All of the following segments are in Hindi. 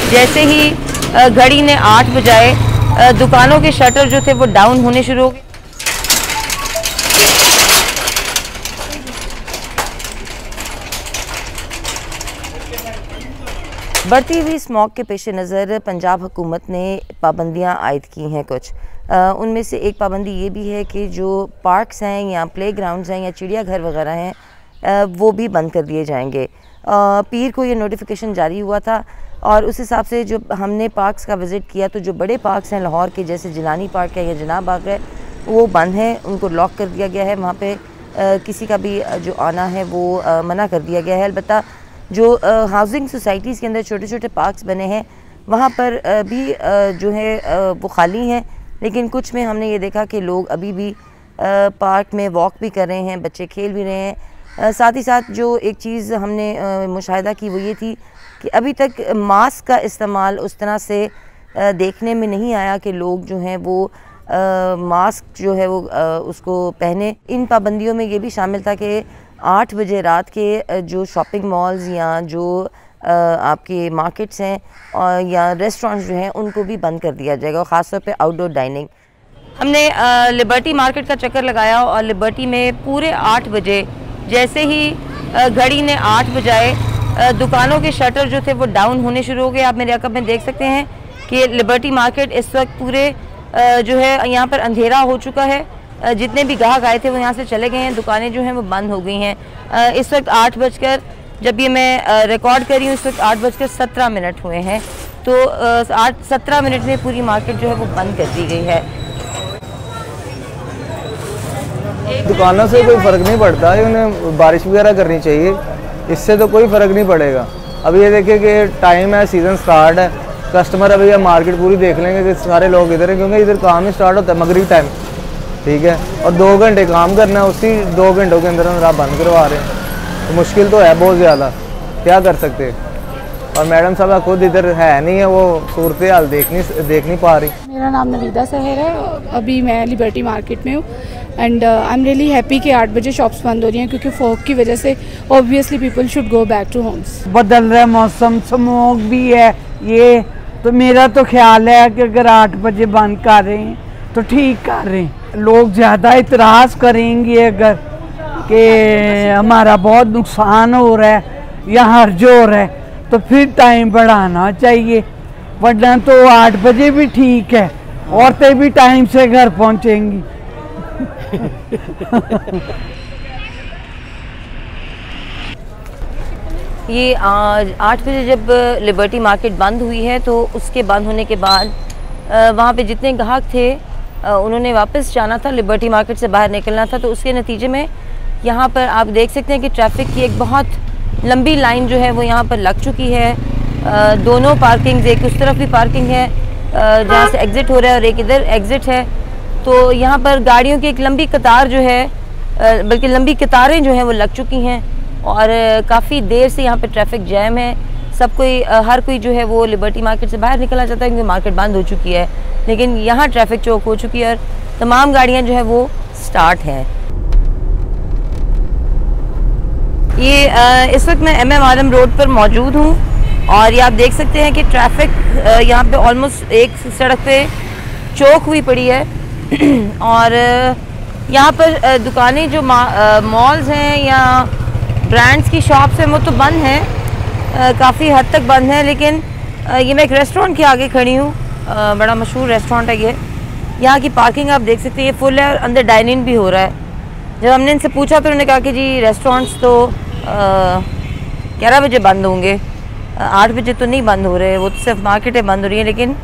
जैसे ही घड़ी ने 8 बजाए दुकानों के शटर जो थे वो डाउन होने शुरू हो गए। बढ़ती हुई स्मॉग के पेश नज़र पंजाब हुकूमत ने पाबंदियां आयद की हैं कुछ। उनमें से एक पाबंदी ये भी है कि जो पार्क्स हैं या प्ले ग्राउंड्स हैं या चिड़ियाघर वगैरह हैं वो भी बंद कर दिए जाएंगे। पीर को ये नोटिफिकेशन जारी हुआ था और उस हिसाब से जो हमने पार्क्स का विज़िट किया तो जो बड़े पार्क्स हैं लाहौर के, जैसे जिलानी पार्क है या जनाब बाग है, वो बंद हैं, उनको लॉक कर दिया गया है। वहाँ पे किसी का भी जो आना है वो मना कर दिया गया है। अलबत्ता जो हाउसिंग सोसाइटीज़ के अंदर छोटे छोटे पार्क्स बने हैं वहाँ पर भी जो है वो खाली हैं, लेकिन कुछ में हमने ये देखा कि लोग अभी भी पार्क में वॉक भी कर रहे हैं, बच्चे खेल भी रहे हैं। साथ ही साथ जो एक चीज़ हमने मुशाहिदा की वो ये थी कि अभी तक मास्क का इस्तेमाल उस तरह से देखने में नहीं आया कि लोग जो हैं वो मास्क जो है वो उसको पहने। इन पाबंदियों में ये भी शामिल था कि 8 बजे रात के जो शॉपिंग मॉल्स या जो आपके मार्केट्स हैं और या रेस्टोरेंट्स जो हैं उनको भी बंद कर दिया जाएगा, और ख़ास तौर पे आउटडोर डाइनिंग। हमने लिबर्टी मार्केट का चक्कर लगाया और लिबर्टी में पूरे 8 बजे जैसे ही घड़ी ने 8 बजाए दुकानों के शटर जो थे वो डाउन होने शुरू हो गए। आप मेरे अकब में देख सकते हैं कि लिबर्टी मार्केट इस वक्त पूरे जो है यहाँ पर अंधेरा हो चुका है। जितने भी ग्राहक आए थे वो यहाँ से चले गए हैं, दुकानें जो हैं वो बंद हो गई हैं। इस वक्त 8 बजकर, जब ये मैं रिकॉर्ड कर रही हूँ, इस वक्त 8:17 हुए हैं। तो 8:17 में पूरी मार्केट जो है वो बंद कर दी गई है। दुकानों से कोई फ़र्क नहीं पड़ता है, उन्हें बारिश वगैरह करनी चाहिए, इससे तो कोई फ़र्क नहीं पड़ेगा। अब ये देखिए कि टाइम है, सीज़न स्टार्ट है, कस्टमर अभी ये मार्केट पूरी देख लेंगे कि सारे लोग इधर हैं, क्योंकि इधर काम ही स्टार्ट होता है मगरिब टाइम, ठीक है, और 2 घंटे काम करना है, उसी 2 घंटों के अंदर आप बंद करवा रहे हैं। तो मुश्किल तो है बहुत ज़्यादा, क्या कर सकते हैं। और मैडम साहब खुद इधर है नहीं है, वो सूरत हाल देख नहीं पा रही। मेरा नाम नवीदा सहर है, अभी मैं लिबर्टी मार्केट में हूँ and I am really happy कि 8 बजे शॉप्स बंद हो रही हैं, क्योंकि फॉग की वजह से obviously people should go back to homes. बदल रहा है मौसम, स्मॉग भी है ये, तो मेरा तो ख्याल है कि अगर 8 बजे बंद कर रहे हैं तो ठीक कर रहे हैं। लोग ज़्यादा इतराज़ करेंगे अगर कि हमारा बहुत नुकसान हो रहा है या हर्ज हो रहा है, तो फिर टाइम बढ़ाना चाहिए, वरना तो 8 बजे भी ठीक है, औरतें भी टाइम से घर पहुंचेंगी। ये 8 बजे जब लिबर्टी मार्केट बंद हुई है तो उसके बंद होने के बाद वहाँ पे जितने ग्राहक थे उन्होंने वापस जाना था, लिबर्टी मार्केट से बाहर निकलना था। तो उसके नतीजे में यहाँ पर आप देख सकते हैं कि ट्रैफिक की एक बहुत लंबी लाइन जो है वो यहाँ पर लग चुकी है। दोनों पार्किंग्स, एक उस तरफ भी पार्किंग है जहाँ से एग्ज़िट हो रहा है और एक इधर एग्ज़िट है। तो यहाँ पर गाड़ियों की एक लंबी कतार जो है, बल्कि लंबी कतारें जो हैं वो लग चुकी हैं और काफ़ी देर से यहाँ पे ट्रैफिक जैम है। सब कोई हर कोई जो है वो लिबर्टी मार्केट से बाहर निकलना चाहता है क्योंकि मार्केट बंद हो चुकी है, लेकिन यहाँ ट्रैफिक चौक हो चुकी है और तमाम गाड़ियाँ जो है वो स्टार्ट हैं। ये इस वक्त मैं MM आलम रोड पर मौजूद हूँ और ये आप देख सकते हैं कि ट्रैफिक यहाँ पे ऑलमोस्ट एक सड़क पे चौक हुई पड़ी है और यहाँ पर दुकानें जो मॉल्स हैं या ब्रांड्स की शॉप्स हैं वो तो बंद हैं, काफ़ी हद तक बंद हैं। लेकिन ये मैं एक रेस्टोरेंट के आगे खड़ी हूँ, बड़ा मशहूर रेस्टोरेंट है ये। यहाँ की पार्किंग आप देख सकते हैं, ये फुल है और अंदर डाइनिंग भी हो रहा है। जब हमने इनसे पूछा तो उन्होंने कहा कि जी रेस्टोरेंट्स तो 11 बजे बंद होंगे, 8 बजे तो नहीं बंद हो रहे, वो तो सिर्फ मार्केटें बंद हो रही हैं। लेकिन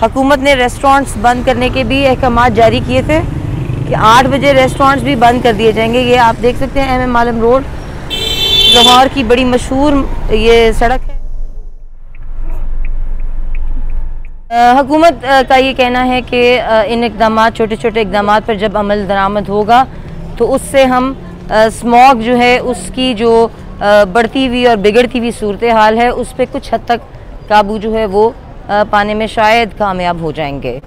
हुकूमत ने रेस्टोरेंट्स बंद करने के भी अहकाम जारी किए थे कि 8 बजे रेस्टोरेंट्स भी बंद कर दिए जाएंगे। ये आप देख सकते हैं MM आलम रोड, लाहौर की बड़ी मशहूर ये सड़क है। हुकूमत का ये कहना है कि इन इक़दामात, छोटे छोटे इक़दामात पर जब अमल दरामद होगा तो उससे हम स्मॉग जो है उसकी जो बढ़ती हुई और बिगड़ती हुई सूरत हाल है उस पर कुछ हद तक काबू जो है वो पाने में शायद कामयाब हो जाएंगे।